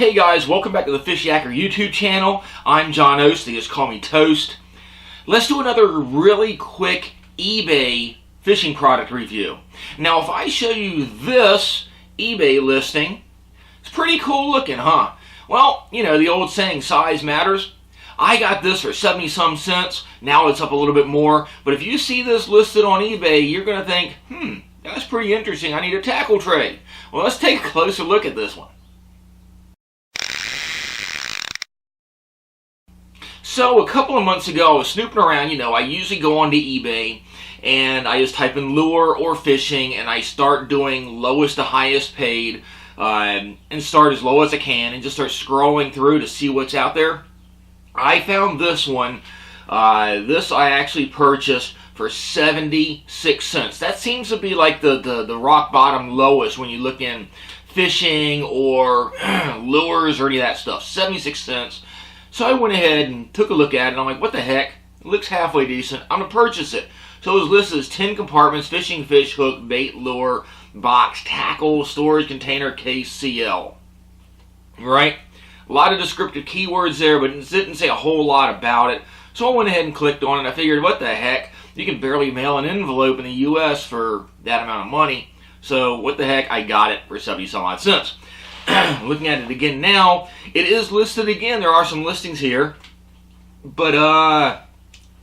Hey guys, welcome back to the Fishyaker YouTube channel. I'm John Oast, they just call me Toast. Let's do another really quick eBay fishing product review. Now if I show you this eBay listing, it's pretty cool looking, huh? Well, you know the old saying, size matters. I got this for 70 some cents, now it's up a little bit more, but if you see this listed on eBay, you're going to think, that's pretty interesting, I need a tackle tray. Well, let's take a closer look at this one. So a couple of months ago, I was snooping around. You know, I usually go onto eBay and I just type in lure or fishing and I start doing lowest to highest paid and start as low as I can and just start scrolling through to see what's out there. I found this one. This I actually purchased for 76 cents. That seems to be like the rock bottom lowest when you look in fishing or lures or any of that stuff. 76 cents. So I went ahead and took a look at it, and I'm like, what the heck? It looks halfway decent. I'm going to purchase it. So it was listed as 10 compartments, fishing, fish, hook, bait, lure, box, tackle, storage container, case, CL. Right? A lot of descriptive keywords there, but it didn't say a whole lot about it. So I went ahead and clicked on it, and I figured, what the heck? You can barely mail an envelope in the U.S. for that amount of money. So what the heck? I got it for 70 some odd cents. Looking at it again now, it is listed again. There are some listings here, but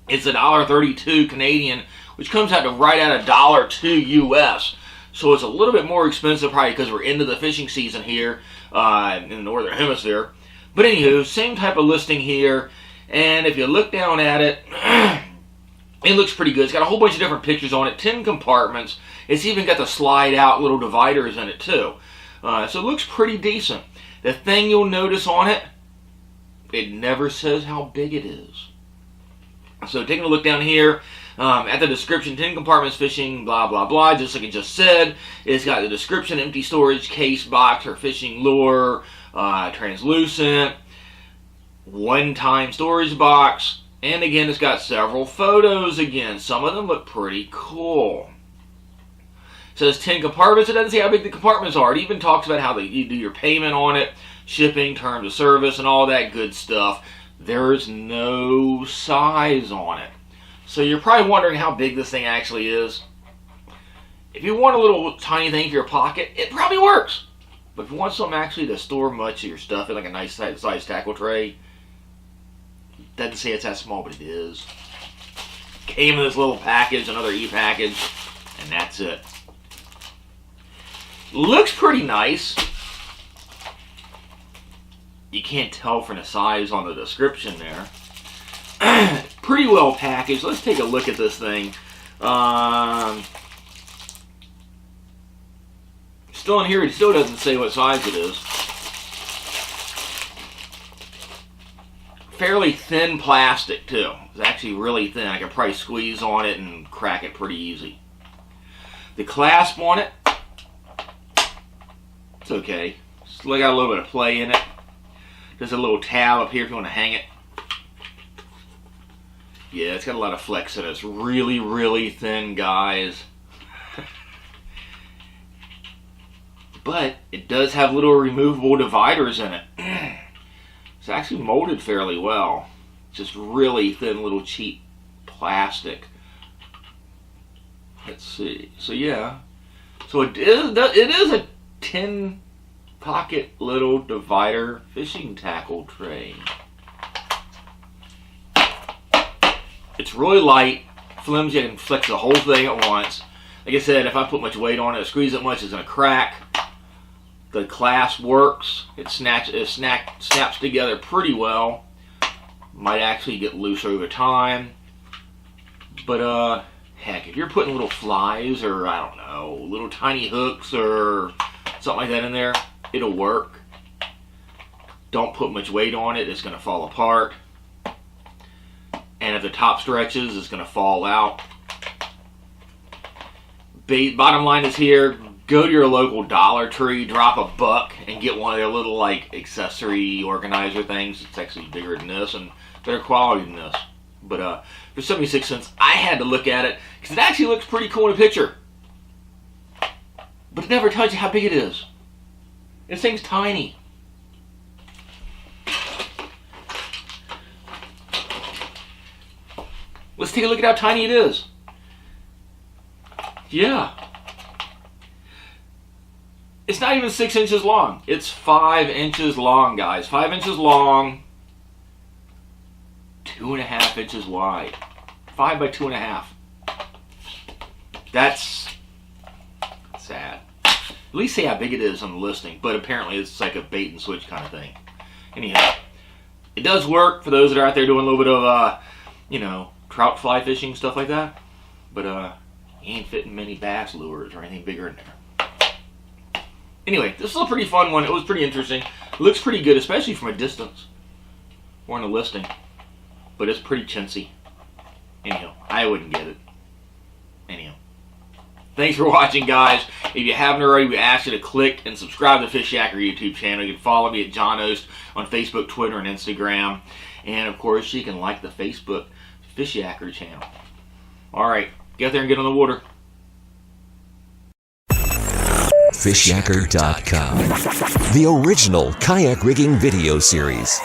it's $1.32 Canadian, which comes out to right at $1.02 US. So it's a little bit more expensive, probably because we're into the fishing season here in the northern hemisphere. But anywho, same type of listing here, and if you look down at it, it looks pretty good. It's got a whole bunch of different pictures on it, 10 compartments. It's even got the slide out little dividers in it too. So it looks pretty decent. The thing you'll notice on it, it never says how big it is. So taking a look down here at the description, 10 compartments, fishing, blah, blah, blah, just like it just said. It's got the description, empty storage, case, box, or fishing lure, translucent, one-time storage box, and again, it's got several photos again. Some of them look pretty cool. It says 10 compartments. It doesn't say how big the compartments are. It even talks about how you do your payment on it, shipping, terms of service, and all that good stuff. There's no size on it. So you're probably wondering how big this thing actually is. If you want a little tiny thing for your pocket, it probably works. But if you want something actually to store much of your stuff in, like a nice size tackle tray, it doesn't say it's that small, but it is. Came in this little package, another e-package, and that's it. Looks pretty nice. You can't tell from the size on the description there. Pretty well packaged. Let's take a look at this thing. Still in here, it still doesn't say what size it is. Fairly thin plastic too. It's actually really thin. I can probably squeeze on it and crack it pretty easy. The clasp on it, it's okay. Still got a little bit of play in it. There's a little tab up here if you want to hang it. Yeah, it's got a lot of flex in it. It's really, really thin, guys. But it does have little removable dividers in it. It's actually molded fairly well. Just really thin, little cheap plastic. Let's see. So yeah. So it is a 10 pocket little divider fishing tackle tray. It's really light, flimsy. I can flex the whole thing at once. Like I said, if I put much weight on it or squeeze it much, it's going to crack. The clasp works. It snaps together pretty well. Might actually get loose over time. But heck, if you're putting little flies or I don't know, little tiny hooks or something like that in there, it'll work. Don't put much weight on it, it's going to fall apart. And if the top stretches, it's going to fall out. Bottom line is here, go to your local Dollar Tree, drop $1 and get one of their little like accessory organizer things. It's actually bigger than this and better quality than this. But for 76 cents, I had to look at it because it actually looks pretty cool in a picture. But it never tells you how big it is. This thing's tiny. Let's take a look at how tiny it is. Yeah. It's not even 6 inches long. It's 5 inches long, guys. 5 inches long, 2.5 inches wide. 5 by 2.5. That's sad. At least say how big it is on the listing, but apparently it's like a bait and switch kind of thing. Anyhow, it does work for those that are out there doing a little bit of, you know, trout fly fishing, stuff like that. But you ain't fitting many bass lures or anything bigger in there. Anyway, this was a pretty fun one. It was pretty interesting. It looks pretty good, especially from a distance. Or on the listing. But it's pretty chintzy. Anyhow, I wouldn't get it. Anyhow. Thanks for watching, guys. If you haven't already, we ask you to click and subscribe to the Fishyaker YouTube channel. You can follow me at John Oast on Facebook, Twitter, and Instagram. And, of course, you can like the Facebook Fishyaker channel. Alright, get there and get on the water. Fishyaker.com, the original kayak rigging video series.